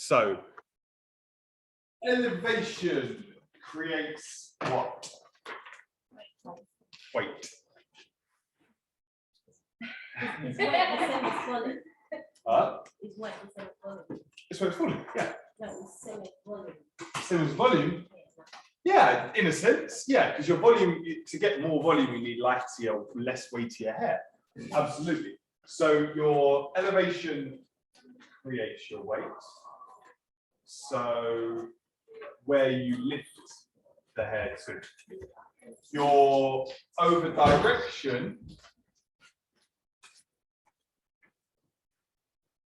So elevation creates what? Weight. It's weight the same as volume. It's It's weight the same as volume. It's weight volume, yeah. No, it's same as volume. Same as volume. Yeah, in a sense, yeah, because your volume, to get more volume, you need lighter or less weightier hair. Absolutely. So your elevation creates your weight. So where you lift the hair to. Your over direction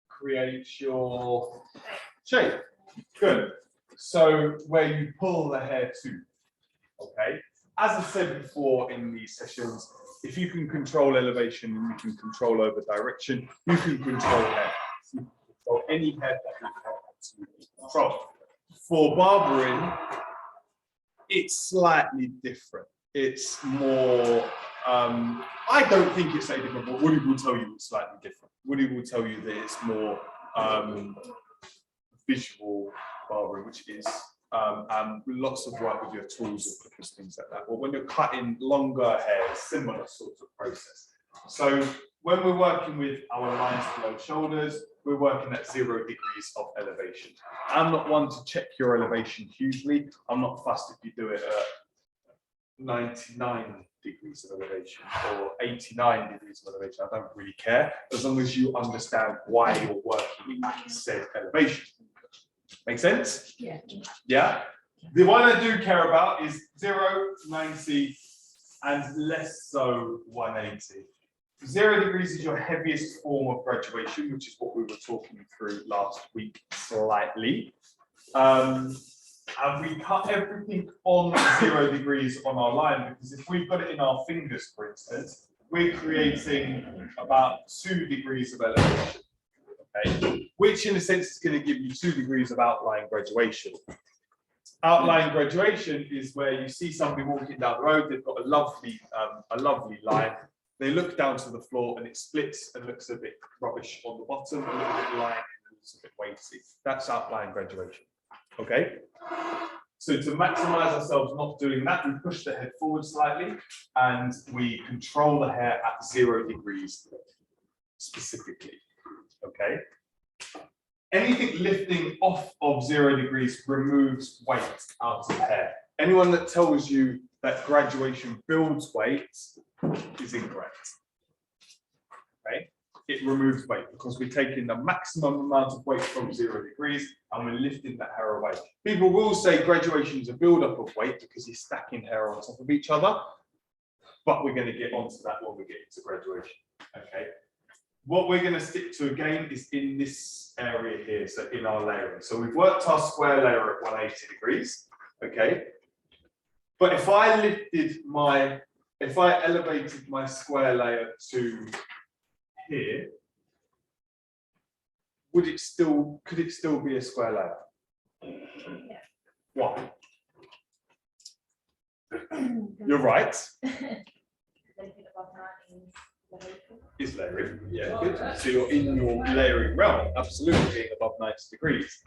creates your shape. Good. So where you pull the hair to. Okay. As I said before in these sessions, if you can control elevation and you can control over direction, you can control hair. You can control any head that you have absolutely control. For barbering, it's slightly different. It's more, I don't think it's slightly different, but Woody will tell you it's slightly different. Woody will tell you that it's more visual barbering, which is lots of work with your tools and clippers, things like that. But when you're cutting longer hair, similar sorts of process. So when we're working with our lines below shoulders, we're working at 0 degrees of elevation. I'm not one to check your elevation hugely. I'm not fussed if you do it at 99 degrees of elevation or 89 degrees of elevation. I don't really care, as long as you understand why you're working at said elevation. Make sense? Yeah. Yeah. The one I do care about is 0, 90, and less so 180. 0 degrees is your heaviest form of graduation, which is what we were talking through last week slightly. And we cut everything on 0 degrees on our line, because if we've got it in our fingers, for instance, we're creating about 2 degrees of elevation. Okay, which in a sense is going to give you 2 degrees of outline graduation. Outline graduation is where you see somebody walking down the road, they've got a lovely line. They look down to the floor and it splits and looks a bit rubbish on the bottom, a little bit lined and it's a bit weighty. That's outline graduation. Okay. So to maximize ourselves not doing that, we push the head forward slightly and we control the hair at 0 degrees specifically. Okay. Anything lifting off of 0 degrees removes weight out of hair. Anyone that tells you that graduation builds weight is incorrect. Okay, it removes weight because we're taking the maximum amount of weight from 0 degrees and we're lifting that hair away. People will say graduation is a build-up of weight because you're stacking hair on top of each other, but we're going to get onto that when we get into graduation. Okay. What we're going to stick to again is in this area here, so in our layering. So we've worked our square layer at 180 degrees, okay? But if I elevated my square layer to here, could it still be a square layer? Yeah. Why? You're right. Is layering, yeah, good. So you're in your layering realm, absolutely being above 90 degrees.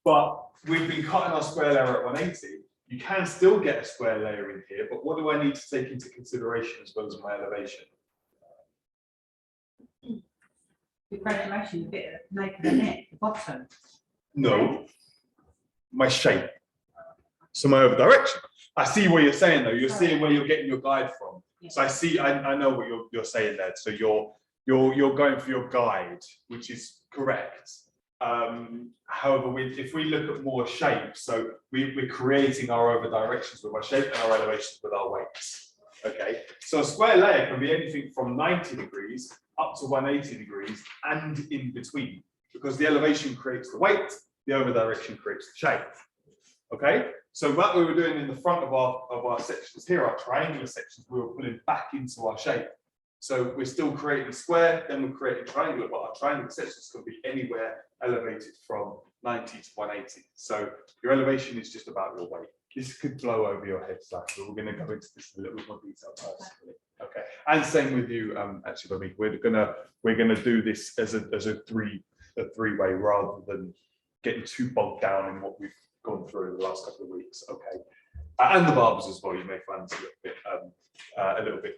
But we've been cutting our square layer at 180. You can still get a square layer in here, but what do I need to take into consideration as well as my elevation? The graduation, a bit of nape of the neck, the bottom. No, my shape. So my over direction. I see what you're saying though. You're seeing where you're getting your guide from. So I know what you're saying there. So you're going for your guide, which is correct. However, if we look at more shape, so we're creating our over directions with our shape and our elevations with our weights. Okay, so a square layer can be anything from 90 degrees up to 180 degrees and in between, because the elevation creates the weight, the over direction creates the shape. Okay, so what we were doing in the front of our sections here, our triangular sections, we were pulling back into our shape. So we're still creating square, then we're creating triangular, but our triangular sections can be anywhere elevated from 90 to 180. So your elevation is just about your weight. This could blow over your head slightly, but we're going to go into this in a little bit more detail personally. Okay, and same with you, actually, Bobby. We're gonna do this as a three-way rather than getting too bogged down in what we've gone through in the last couple of weeks. Okay, and the barbers as well. You may find this a little bit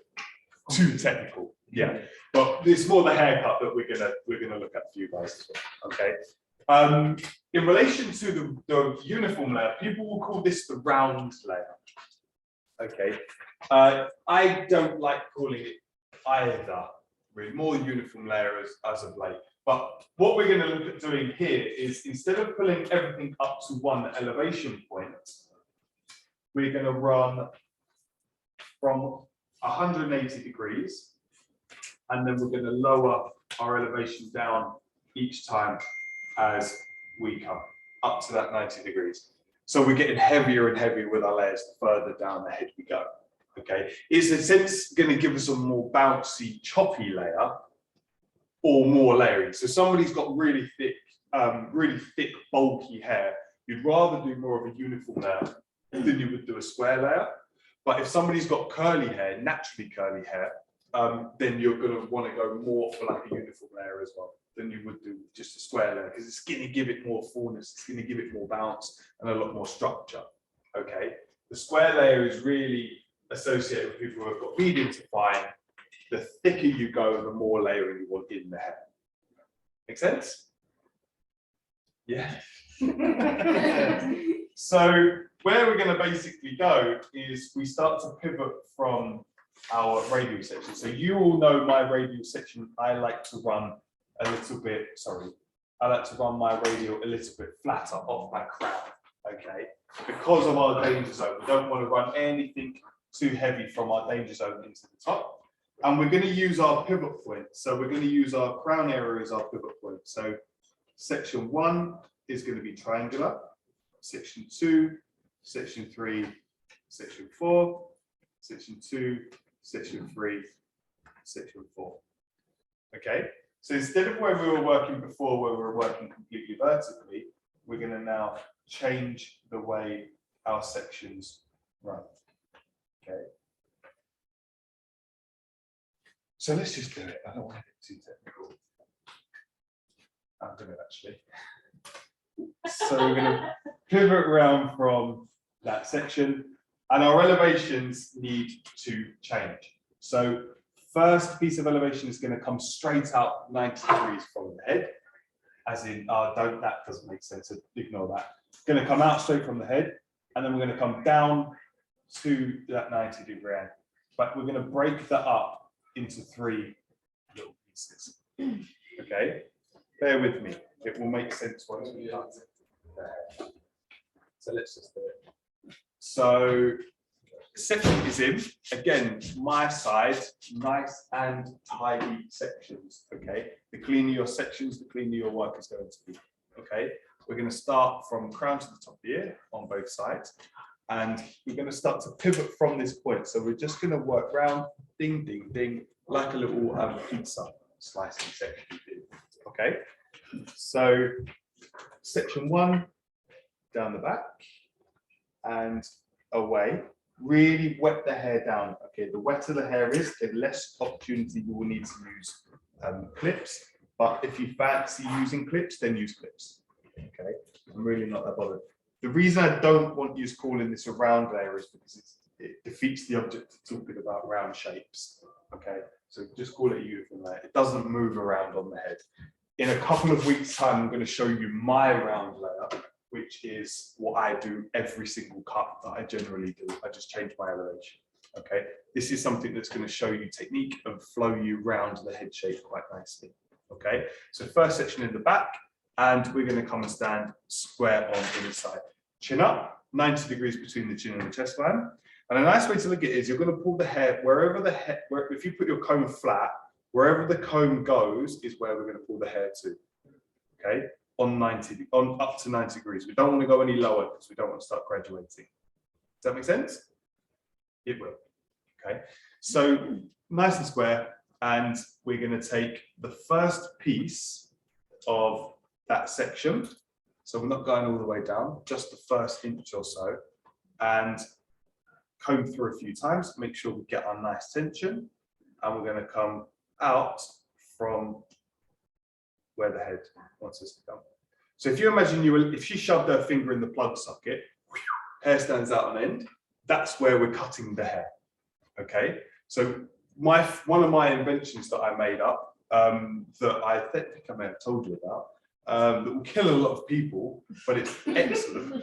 too technical. Yeah, but it's more the haircut that we're gonna look at for you guys as well. Okay. In relation to the uniform layer, people will call this the round layer. Okay. I don't like calling it either. Really, more uniform layer as of late. But what we're going to look at doing here is, instead of pulling everything up to one elevation point, we're going to run from 180 degrees, and then we're going to lower our elevation down each time as we come up to that 90 degrees. So we're getting heavier and heavier with our layers the further down the head we go. Okay, it's in a sense going to give us a more bouncy, choppy layer, or more layering. So somebody's got really thick, bulky hair. You'd rather do more of a uniform layer than you would do a square layer. But if somebody's got curly hair, naturally curly hair, then you're going to want to go more for like a uniform layer as well than you would do just a square layer, because it's going to give it more fullness, it's going to give it more bounce and a lot more structure. Okay, the square layer is really associated with people who have got medium to fine. The thicker you go, the more layering you want in the hair. Make sense? Yeah. So where we're going to basically go is we start to pivot from our radial section. So you all know my radial section. I like to run a little bit, I like to run my radial a little bit flatter off my crown. Okay, because of our danger zone, we don't want to run anything too heavy from our danger zone into the top. And we're going to use our pivot point. So we're going to use our crown area as our pivot point. So section 1 is going to be triangular, section 2, section 3, section 4, section 2, section 3, section 4. Okay, so instead of where we were working before, where we were working completely vertically, we're going to now change the way our sections run. Okay. So let's just do it. I don't want to get too technical. I'm going to actually. So we're going to pivot around from that section, and our elevations need to change. So first piece of elevation is going to come straight out 90 degrees from the head, as in, that doesn't make sense, so ignore that. It's going to come out straight from the head, and then we're going to come down to that 90 degree angle. But we're going to break that up into 3 little pieces. Okay, bear with me. It will make sense once we done it. So let's just do it. So section is in, again, my side, nice and tidy sections. Okay, the cleaner your sections, the cleaner your work is going to be. Okay, we're going to start from crown to the top of the ear on both sides. And we're going to start to pivot from this point. So we're just going to work round, ding, ding, ding, like a little pizza slicing section. Okay, so section 1, down the back and away. Really wet the hair down. Okay, the wetter the hair is, the less opportunity you will need to use clips. But if you fancy using clips, then use clips. Okay, I'm really not that bothered. The reason I don't want you calling this a round layer is because it defeats the object of talking about round shapes. Okay, so just call it a uniform layer. It doesn't move around on the head. In a couple of weeks' time, I'm going to show you my round layer, which is what I do every single cut that I generally do. I just change my elevation. Okay, this is something that's going to show you technique and flow you round the head shape quite nicely. Okay, so first section in the back, and we're going to come and stand square on the inside. Chin up, 90 degrees between the chin and the chest line. And a nice way to look at it is you're going to pull the hair wherever the hair, if you put your comb flat, wherever the comb goes is where we're going to pull the hair to. Okay, on up to 90 degrees. We don't want to go any lower because we don't want to start graduating. Does that make sense? It will. Okay, so nice and square, and we're going to take the first piece of that section. So we're not going all the way down, just the first inch or so, and comb through a few times, make sure we get our nice tension, and we're going to come out from where the head wants us to come. So if you imagine if she shoved her finger in the plug socket, hair stands out on end, that's where we're cutting the hair. Okay, so one of my inventions that I made up, that I think I may have told you about, that will kill a lot of people, but it's excellent,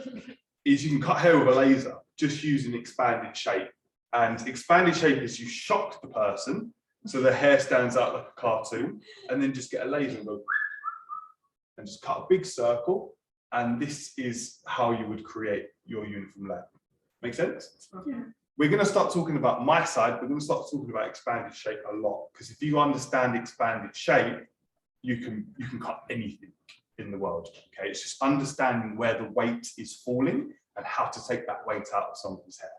is you can cut hair with a laser just using expanded shape. And expanded shape is you shock the person so the hair stands out like a cartoon, and then just get a laser and go and just cut a big circle, and this is how you would create your uniform layer. Make sense? Yeah. We're going to start talking about my side. We're going to start talking about expanded shape a lot, because if you understand expanded shape, you can cut anything in the world. Okay, it's just understanding where the weight is falling and how to take that weight out of somebody's hair.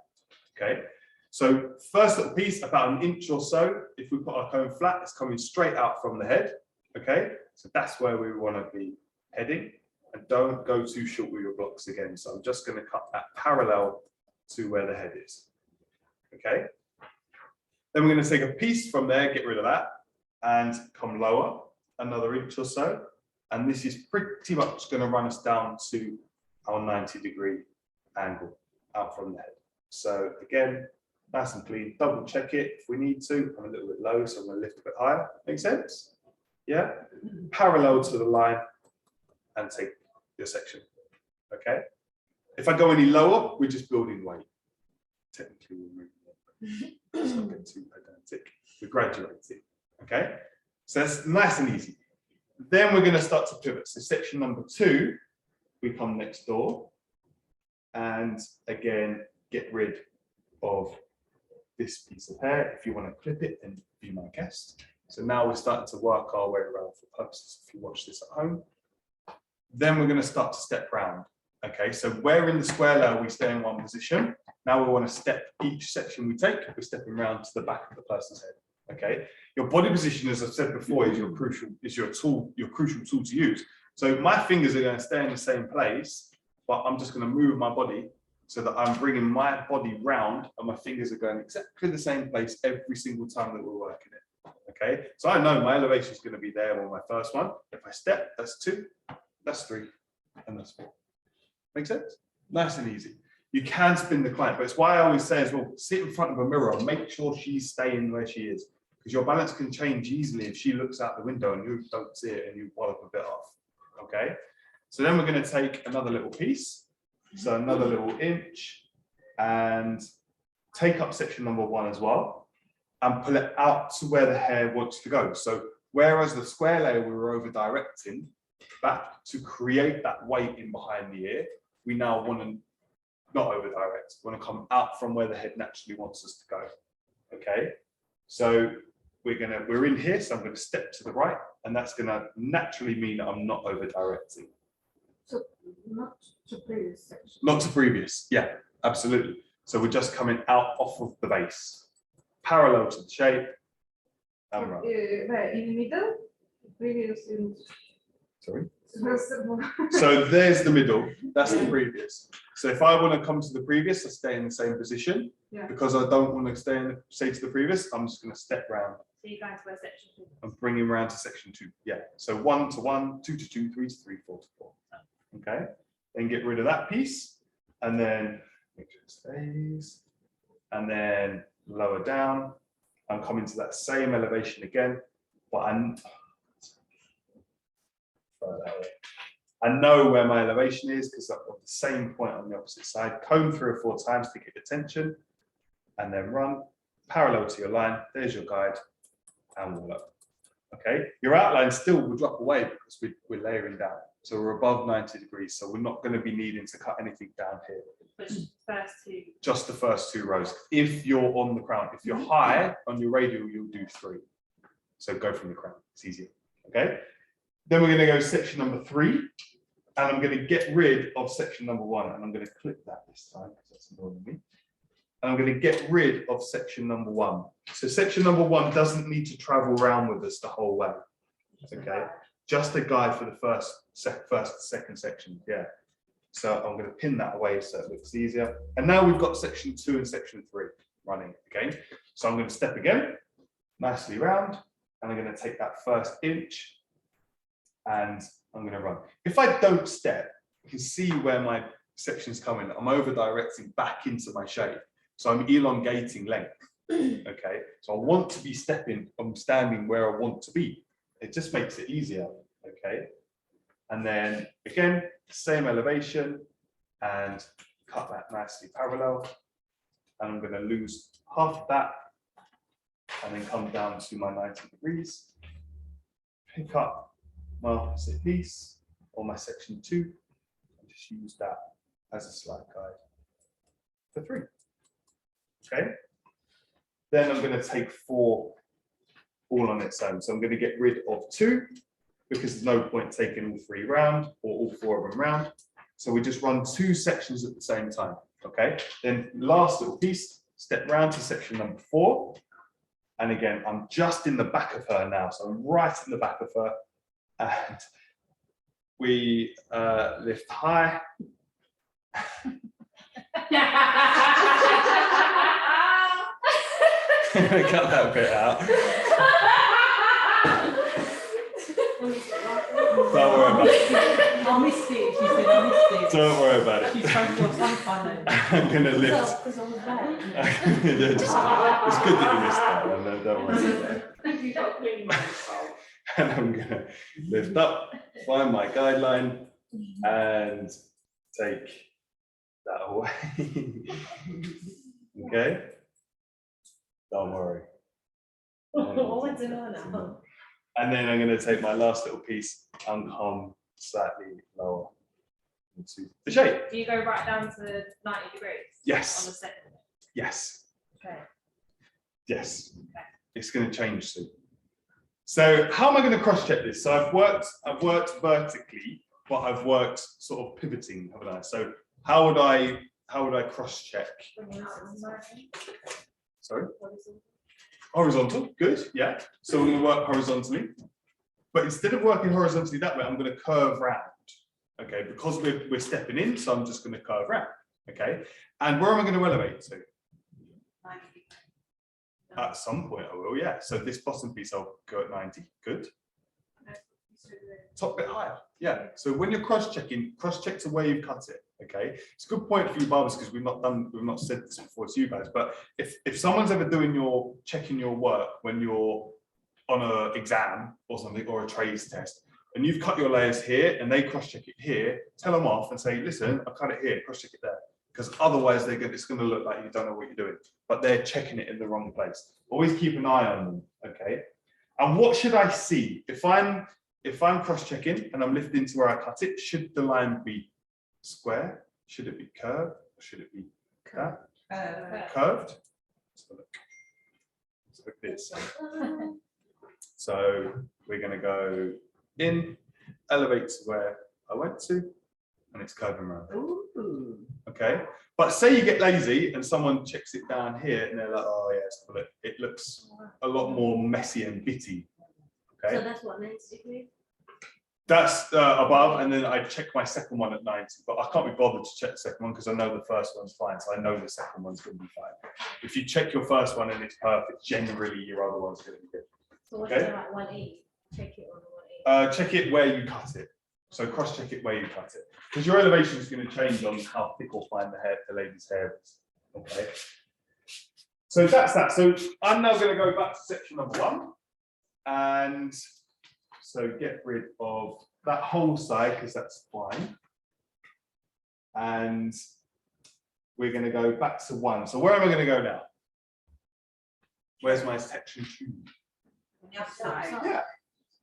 Okay, so first little piece, about an inch or so. If we put our comb flat, it's coming straight out from the head. Okay, so that's where we want to be heading, and don't go too short with your blocks again. So I'm just going to cut that parallel to where the head is. Okay, then we're going to take a piece from there, get rid of that, and come lower another inch or so, and this is pretty much going to run us down to our 90-degree angle out from the head. So again, nice and clean, double check it if we need to. I'm a little bit low, so I'm going to lift a bit higher. Make sense? Yeah, parallel to the line and take your section. Okay, if I go any lower, we're just building weight. Technically, we're moving it. Let's not get too pedantic. We're graduating. Okay, so that's nice and easy. Then we're going to start to pivot. So section number 2, we come next door, and again get rid of this piece of hair. If you want to clip it, then be my guest. So now we're starting to work our way around for purposes if you watch this at home. Then we're going to start to step round. Okay, so where in the square layer we stay in one position. Now we want to step each section we take, we're stepping round to the back of the person's head. Okay, your body position, as I've said before, is your crucial tool to use. So my fingers are going to stay in the same place, but I'm just going to move my body so that I'm bringing my body round, and my fingers are going exactly the same place every single time that we're working it. Okay, so I know my elevation is going to be there on my first one. If I step, that's 2, that's 3, and that's 4. Make sense? Nice and easy. You can spin the client, but it's why I always say as well, sit in front of a mirror and make sure she's staying where she is, because your balance can change easily if she looks out the window and you don't see it and you wallop a bit off. Okay, so then we're going to take another little piece, so another little inch, and take up section number 1 as well, and pull it out to where the hair wants to go. So whereas the square layer we were over directing back to create that weight in behind the ear, we now want to not over direct, we want to come out from where the head naturally wants us to go. Okay, so we're in here, so I'm going to step to the right, and that's going to naturally mean that I'm not over directing. So not to previous section. Not to previous, yeah, absolutely. So we're just coming out off of the base, parallel to the shape, and run. Where, in the middle? Previous in... Sorry? First, So there's the middle, that's the previous. So if I want to come to the previous, I stay in the same position. Yeah. Because I don't want to stay to the previous, I'm just going to step round. So you're going to where section 2. I'm bringing round to section 2. Yeah. So 1 to 1, 2 to 2, 3 to 3, 4 to 4. Okay. Then get rid of that piece, and then make sure it stays. And then lower down. I'm coming to that same elevation again, but I know where my elevation is because I've got the same point on the opposite side. Comb 3 or 4 times to get your attention, and then run parallel to your line. There's your guide, and we'll up. Okay, your outline still will drop away because we're layering down. So we're above 90 degrees, so we're not going to be needing to cut anything down here. Which first 2. Just the first 2 rows. If you're on the crown, if you're high on your radial, you'll do 3. So go from the crown, it's easier. Okay. Then we're going to go section number 3, and I'm going to get rid of section number 1, and I'm going to clip that this time because that's annoying me. And I'm going to get rid of section number 1. So section number 1 doesn't need to travel around with us the whole way. Okay, just a guide for the first, second section. Yeah. So I'm going to pin that away so it looks easier. And now we've got section 2 and section 3 running again. So I'm going to step again, nicely round, and I'm going to take that first inch and I'm going to run. If I don't step, you can see where my section's coming. I'm over directing back into my shape. So I'm elongating length. Okay. So I want to be stepping, I'm standing where I want to be. It just makes it easier. Okay. And then again, same elevation and cut that nicely parallel. And I'm going to lose half of that and then come down to my 90 degrees. Pick up my opposite piece or my section 2 and just use that as a slight guide for 3. Okay. Then I'm going to take 4 all on its own. So I'm going to get rid of 2 because there's no point taking all 3 round or all 4 of them round. So we just run 2 sections at the same time. Okay. Then last little piece, step round to section number 4. And again, I'm just in the back of her now. So I'm right in the back of her. And we lift high. Cut that bit out. Don't worry about it. I missed it. She said I missed it. Don't worry about it. She's supposed to have some fun. I'm going to lift. Because I was bad. Yeah, it's good that you missed that one. Don't worry about it. You got clean myself. And I'm going to lift up, find my guideline, and take that away. Okay? Don't worry. What's it on now? And then I'm going to take my last little piece and come slightly lower into the shape. Do you go right down to 90 degrees? Yes. On the second? Yes. Okay. Yes. Okay. It's going to change soon. So how am I going to cross-check this? So I've worked vertically, but I've worked sort of pivoting, haven't I? So how would I cross-check? Sorry? Horizontal, good, yeah. So we're going to work horizontally. But instead of working horizontally that way, I'm going to curve round. Okay, because we're stepping in, so I'm just going to curve round. Okay. And where am I going to elevate to? At some point I will, yeah. So this bottom piece I'll go at 90. Good. Top bit higher. Yeah. So when you're cross-checking, cross-check to where you've cut it. Okay. It's a good point for you barbers because we've not said this before to you guys. But if someone's ever checking your work when you're on an exam or something or a trades test, and you've cut your layers here and they cross-check it here, tell them off and say, listen, I cut it here, cross-check it there. Because otherwise it's going to look like you don't know what you're doing, but they're checking it in the wrong place. Always keep an eye on them, okay? And what should I see? If I'm cross-checking and I'm lifting to where I cut it, should the line be square? Should it be curved? Or should it be curved? Let's have a look. Let's look at this. So we're going to go in, elevate to where I went to, and it's curving around. Ooh. Okay, but say you get lazy and someone checks it down here and they're like, oh yeah, it looks a lot more messy and bitty. Okay, So that's what 90 degrees? that's above, and then I check my second one at 90, but I can't be bothered to check the second one because I know the first one's fine, so I know the second one's going to be fine. If you check your first one and it's perfect, generally your other one's going to be good. So what's Okay. it like 180? Check it on the 180. Check it where you cut it. So cross-check it where you cut it, because your elevation is going to change on how thick or fine the lady's hair is. Okay. So that's that. So I'm now going to go back to section number 1, and so get rid of that whole side because that's fine. And we're going to go back to 1. So where am I going to go now? Where's my section 2? Yeah,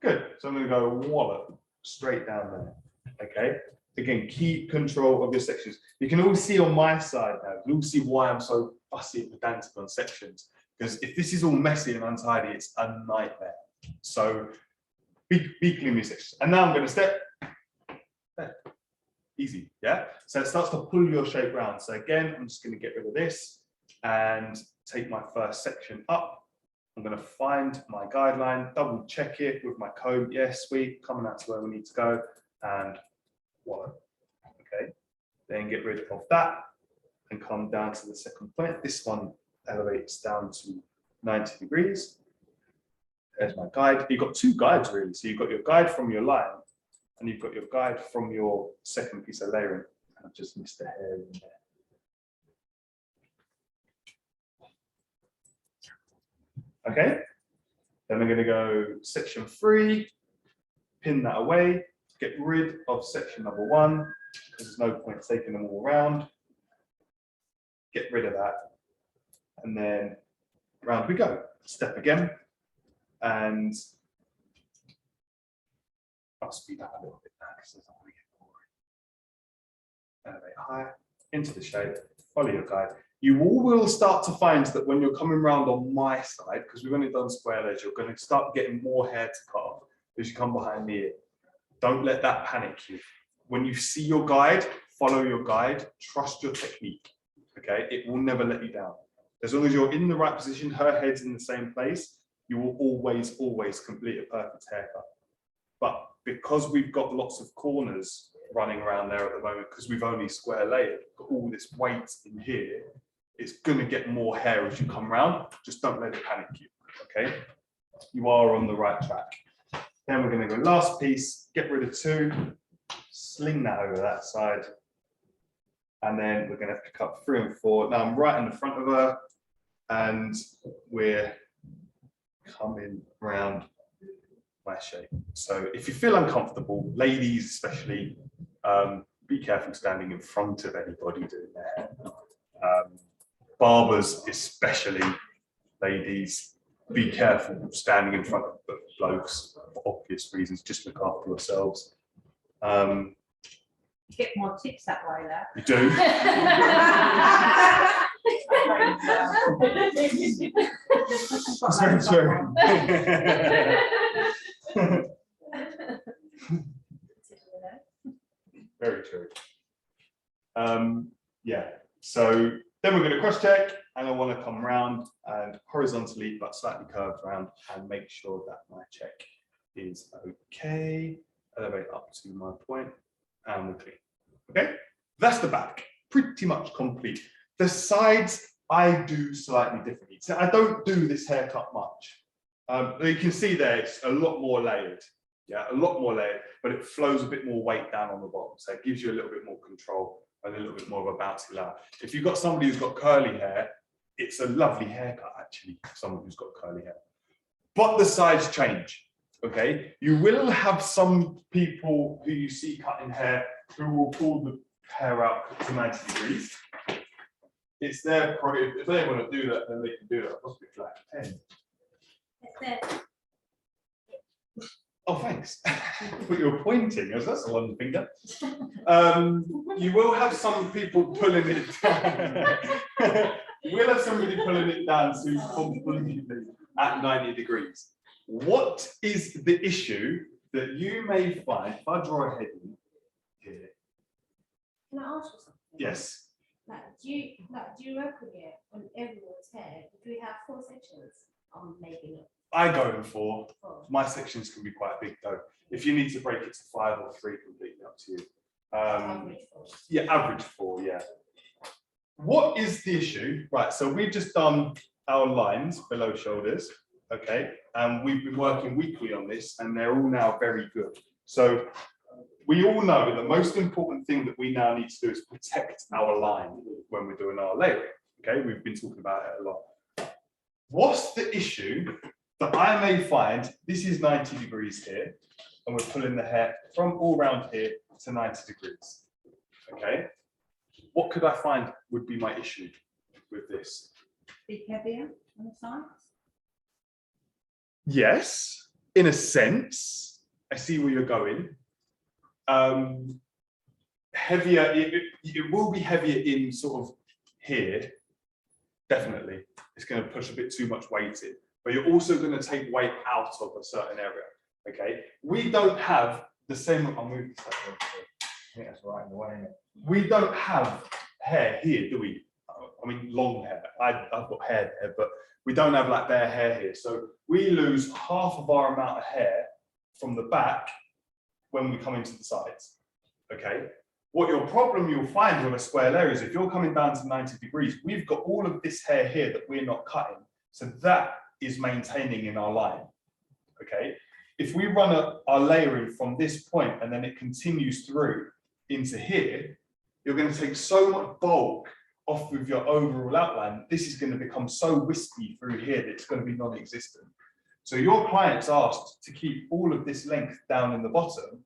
good. So I'm going to go wallop straight down there. Okay. Again, keep control of your sections. You can all see on my side now. You can all see why I'm so fussy and pedantic on sections. Because if this is all messy and untidy, it's a nightmare. So be clean your sections. And now I'm going to step there. Easy, yeah. So it starts to pull your shape round. So again, I'm just going to get rid of this and take my first section up. I'm going to find my guideline, double check it with my comb. Yes, sweet, coming out to where we need to go, and wallow. Okay, then get rid of that and come down to the second point. This one elevates down to 90 degrees. There's my guide. You've got 2 guides really. So you've got your guide from your line, and you've got your guide from your second piece of layering. I've just missed a hair in there. Okay, then we're going to go section 3, pin that away, get rid of section number 1, because there's no point taking them all around. Get rid of that, and then round we go. Step again, and I'll speed up a little bit now because I don't want to get boring. Elevate higher, into the shape, follow your guide. You all will start to find that when you're coming round on my side, because we've only done square layers, you're going to start getting more hair to cut off as you come behind the ear. Don't let that panic you. When you see your guide, follow your guide, trust your technique. Okay, it will never let you down. As long as you're in the right position, her head's in the same place, you will always, always complete a perfect haircut. But because we've got lots of corners running around there at the moment, because we've only square layered, got all this weight in here, it's going to get more hair as you come round. Just don't let it panic you. Okay, you are on the right track. Then we're going to go last piece, get rid of 2, sling that over that side, and then we're going to pick up 3 and 4. Now I'm right in the front of her, and we're coming round my shape. So if you feel uncomfortable, ladies especially, be careful standing in front of anybody doing their hair. Barbers especially, ladies, be careful standing in front of blokes for obvious reasons. Just look after yourselves. You get more tips that way, though. You do. That's very true. Very true. Yeah, so then we're going to cross check, and I want to come round and horizontally but slightly curved round and make sure that my check is okay. Elevate up to my point, and we're clean. Okay, that's the back, pretty much complete. The sides I do slightly differently. So I don't do this haircut much. You can see there it's a lot more layered. Yeah, a lot more layered, but it flows a bit more weight down on the bottom. So it gives you a little bit more control and a little bit more of a bouncy layer. If you've got somebody who's got curly hair, it's a lovely haircut actually, for someone who's got curly hair. But the sides change, okay? You will have some people who you see cutting hair who will pull the hair out to 90 degrees. It's their prerogative. If they want to do that, then they can do that. Possibly flat 10. Oh, thanks. But you're pointing, as that's a one finger. You will have some people pulling it down. You will have somebody pulling it down to completely at 90 degrees. What is the issue that you may find if I draw a head in here? Can I ask you something? Yes. Do you reckon on everyone's hair, do we have 4 sections? Maybe not. I go in 4. My sections can be quite big though. If you need to break it to 5 or 3, completely up to you. Average 4. Yeah, average 4, yeah. What is the issue? Right, so we've just done our lines below shoulders, okay? And we've been working weekly on this, and they're all now very good. So we all know the most important thing that we now need to do is protect our line when we're doing our layering, okay? We've been talking about it a lot. What's the issue that I may find? This is 90 degrees here, and we're pulling the hair from all around here to 90 degrees, okay? What could I find would be my issue with this? Bit heavier on the sides? Yes, in a sense. I see where you're going. Heavier, it will be heavier in sort of here, definitely. It's going to push a bit too much weight in, but you're also going to take weight out of a certain area, okay? We don't have the same, I'll move this over. I think that's right in the way. We don't have hair here, do we? I mean, long hair. I've got hair there, but we don't have like bare hair here. So we lose half of our amount of hair from the back when we come into the sides, okay? What your problem you'll find with a square layer is if you're coming down to 90 degrees, we've got all of this hair here that we're not cutting. So that is maintaining in our line, okay? if we run our layering from this point and then it continues through into here, you're going to take so much bulk off with your overall outline. This is going to become so wispy through here that it's going to be non-existent. So your client's asked to keep all of this length down in the bottom,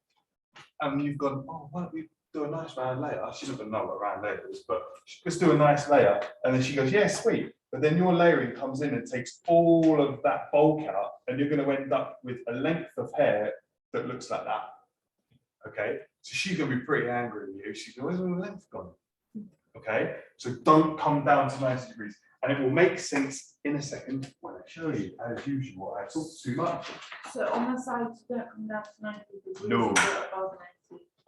and you've gone, oh, why don't we do a nice round layer? She doesn't know what round layer is, but let's do a nice layer. And then she goes, yeah, sweet. But then your layering comes in and takes all of that bulk out, and you're going to end up with a length of hair that looks like that. Okay, so she's going to be pretty angry with you. She's going, where's all the length gone? Okay, so don't come down to 90 degrees. And it will make sense in a second when I show you. As usual, I talk too much. So on the sides, don't come down to 90 degrees. No. Above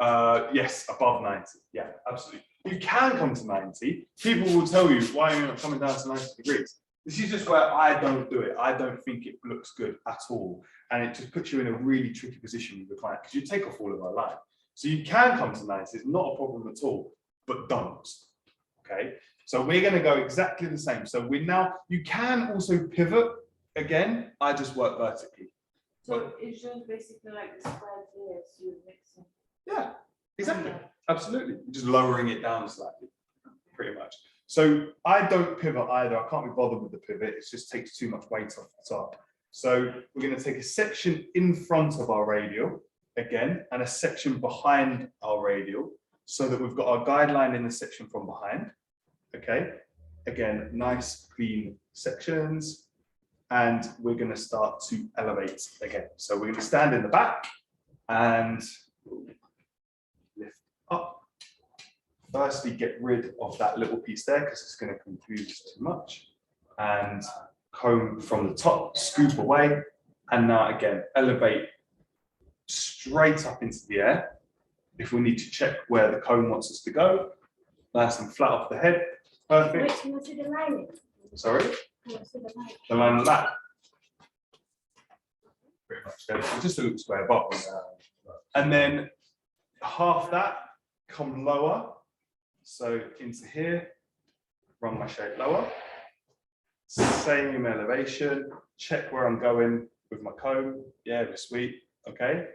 90. Yes, above 90. Yeah, absolutely. You can come to 90. People will tell you why you're not coming down to 90 degrees. This is just where I don't do it. I don't think it looks good at all. And it just puts you in a really tricky position with the client because you take off all of our line. So you can come to 90, it's not a problem at all, but don't. Okay, so we're going to go exactly the same. So we're now, you can also pivot again. I just work vertically. So it's just basically like the square layers you're mixing. Yeah, exactly. Absolutely. Just lowering it down slightly, pretty much. So I don't pivot either. I can't be bothered with the pivot. It just takes too much weight off the top. So we're going to take a section in front of our radial again, and a section behind our radial, so that we've got our guideline in the section from behind. Okay. Again, nice clean sections. And we're going to start to elevate again. So we're going to stand in the back and lift up. Firstly, get rid of that little piece there because it's going to confuse too much. And comb from the top, scoop away. And now again, elevate straight up into the air. If we need to check where the comb wants us to go, nice and flat off the head. Perfect. Wait, to the lining. Sorry? The line of that. Pretty much goes just a little square box. And then half that, come lower. So into here, run my shape lower. Same elevation, check where I'm going with my comb. Yeah, we're sweet. Okay.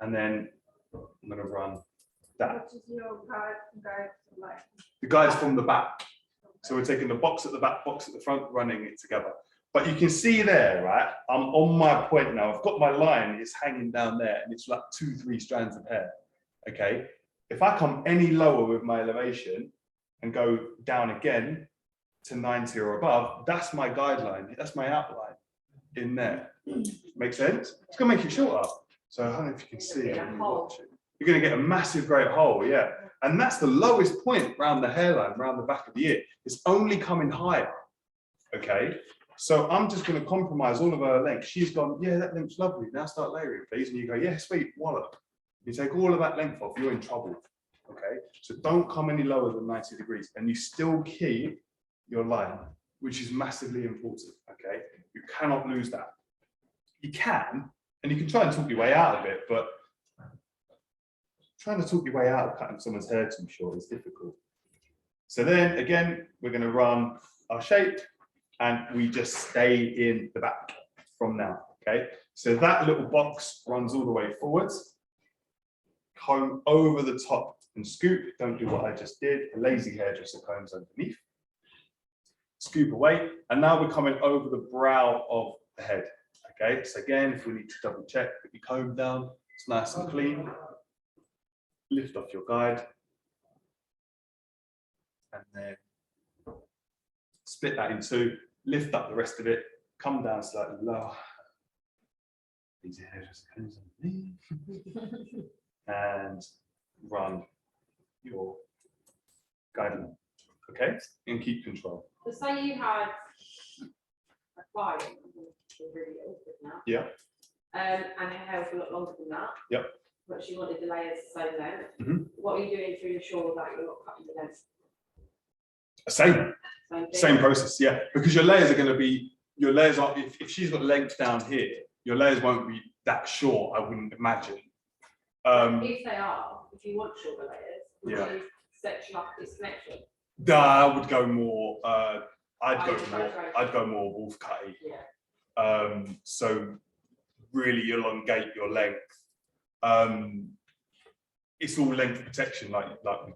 And then I'm going to run that. What is your guide like? The guide's from the back. So we're taking the box at the back, box at the front, running it together. But you can see there, right? I'm on my point now. I've got my line, it's hanging down there, and it's like 2-3 strands of hair. Okay. If I come any lower with my elevation and go down again to 90 or above, that's my guideline. That's my outline in there. Make sense? It's gonna make it shorter. So I don't know if you can see it when you watch it. You're gonna get a massive great hole, yeah. And that's the lowest point around the hairline, around the back of the ear. It's only coming higher, okay? So I'm just gonna compromise all of her length. She's gone, yeah, that length's lovely. Now start layering, please. And you go, yeah, sweet, wallop. You take all of that length off, you're in trouble, okay? So don't come any lower than 90 degrees and you still keep your line, which is massively important, okay? You cannot lose that. You can, and you can try and talk your way out of it, but trying to talk your way out of cutting someone's hair too short is difficult. So then again, we're going to run our shape and we just stay in the back from now, okay? So that little box runs all the way forwards, comb over the top and scoop. Don't do what I just did. A lazy hairdresser combs underneath. Scoop away, and now we're coming over the brow of the head, okay? So again, if we need to double check, put your comb down, it's nice and clean. Lift off your guide, and then split that in two, lift up the rest of it, come down slightly lower. Easy hair just comes underneath, and run your guideline, okay? And keep control. So say you had a client, really awkward now. Yeah. And her hair was a lot longer than that. Yep. But she wanted the layers so low. Mhm. What are you doing to ensure that you're not cutting the length? Same thing? process, yeah. Because your layers are going to be, your layers are, if she's got length down here, your layers won't be that short, I wouldn't imagine. If they are, if you want shorter layers, would Yeah. you section up this connection? I would go more, I'd go more wolf cutty. Yeah. So really elongate your length. It's all length protection, like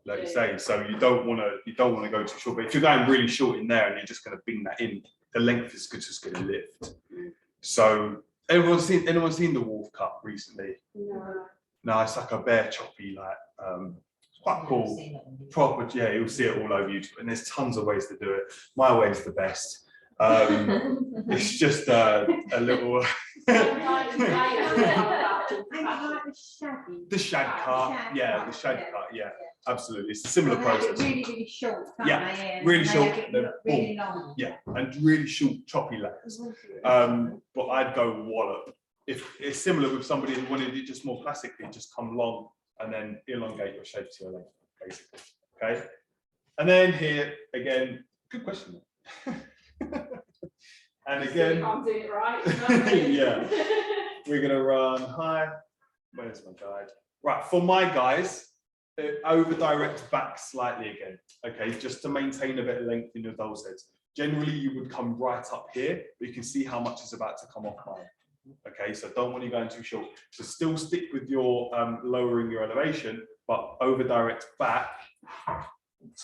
you say. So you don't want to go too short. But if you're going really short in there and you're just going to bing that in, the length is just going to lift. So anyone seen the Wolf Cut recently? No. No, it's like a bare choppy, like it's quite cool. Proper, yeah, you'll see it all over YouTube, and there's tons of ways to do it. My way is the best. It's just a little the shag cut, yeah, the shag cut, yeah, absolutely. It's a similar They have it process. really, really short, can't Yeah, they? And really they short, have it they're look really long. Yeah, and really short, choppy layers. But I'd go wallop. If it's similar with somebody who wanted it just more classically, just come long and then elongate your shape to your length, basically. Okay. And then here again, good question. And again, I'm doing it right. yeah, we're gonna run high. Where's my guide? Right, for my guys, over direct back slightly again. Okay, just to maintain a bit of length in your doll's heads. Generally, you would come right up here, but you can see how much is about to come off mine. Okay, so don't want you going too short. So still stick with your lowering your elevation, but over direct back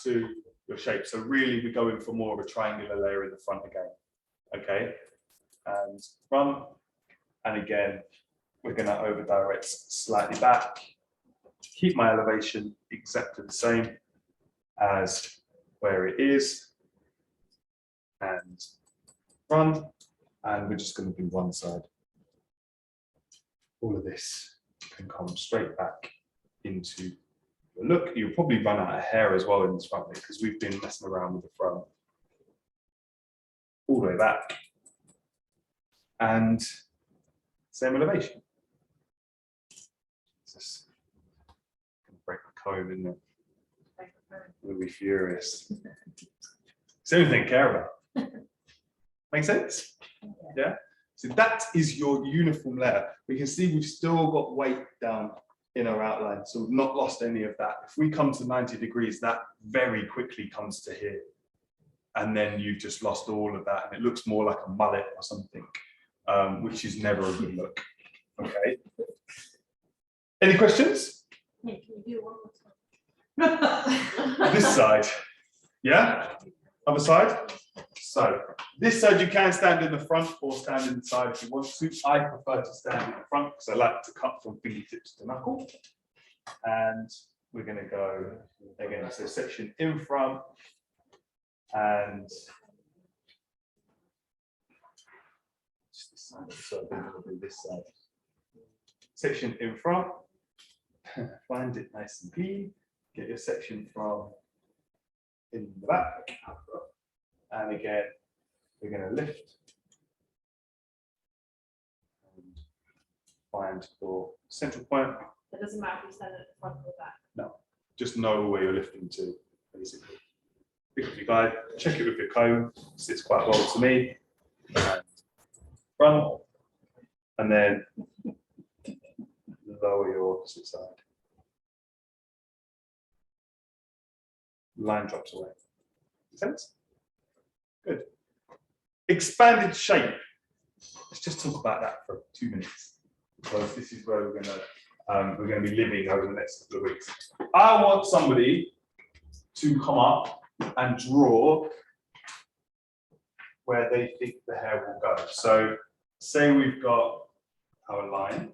to your shape. So really we're going for more of a triangular layer in the front again. Okay, and run. And again, we're going to over direct slightly back. Keep my elevation exactly the same as where it is. And run. And we're just going to do one side. All of this can come straight back into the look. You'll probably run out of hair as well in this front because we've been messing around with the front. All the way back. And same elevation. Just gonna break the comb, isn't it? We'll be furious. It's the only thing I care about. Make sense? Yeah. So that is your uniform layer. We can see we've still got weight down in our outline, so we've not lost any of that. If we come to 90 degrees, that very quickly comes to here. And then you've just lost all of that, and it looks more like a mullet or something, which is never a good look. Okay. Any questions? Yeah, can you do one more time? This side. Yeah? Other side? So this side you can stand in the front or stand in the side if you want to. I prefer to stand in the front because I like to cut from fingertips to knuckle. And we're going to go again, so section in front and just this side. So I'm going to do this side. Section in front. Find it nice and clean. Get your section from in the back. And again, we're going to lift and find your central point. It doesn't matter if you stand at the front or back. No, just know where you're lifting to, basically. Pick up your guide, check it with your comb, sits quite well to me. And run, and then lower your opposite side. Line drops away. Make sense? Good. Expanded shape. Let's just talk about that for 2 minutes because this is where we're going to be living over the next couple of weeks. I want somebody to come up and draw where they think the hair will go. So, say we've got our line.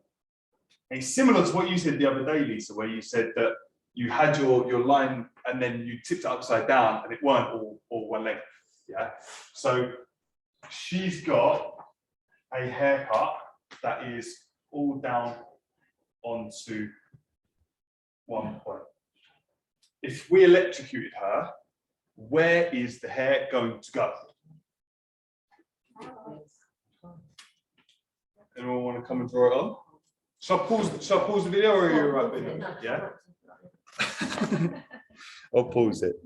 And similar to what you said the other day, Lisa, where you said that you had your line and then you tipped it upside down and it weren't all one length. Yeah. So she's got a haircut that is all down onto one point. If we electrocuted her, where is the hair going to go? Anyone want to come and draw it on? Shall I pause the video or are you right video? Yeah. I'll pause it.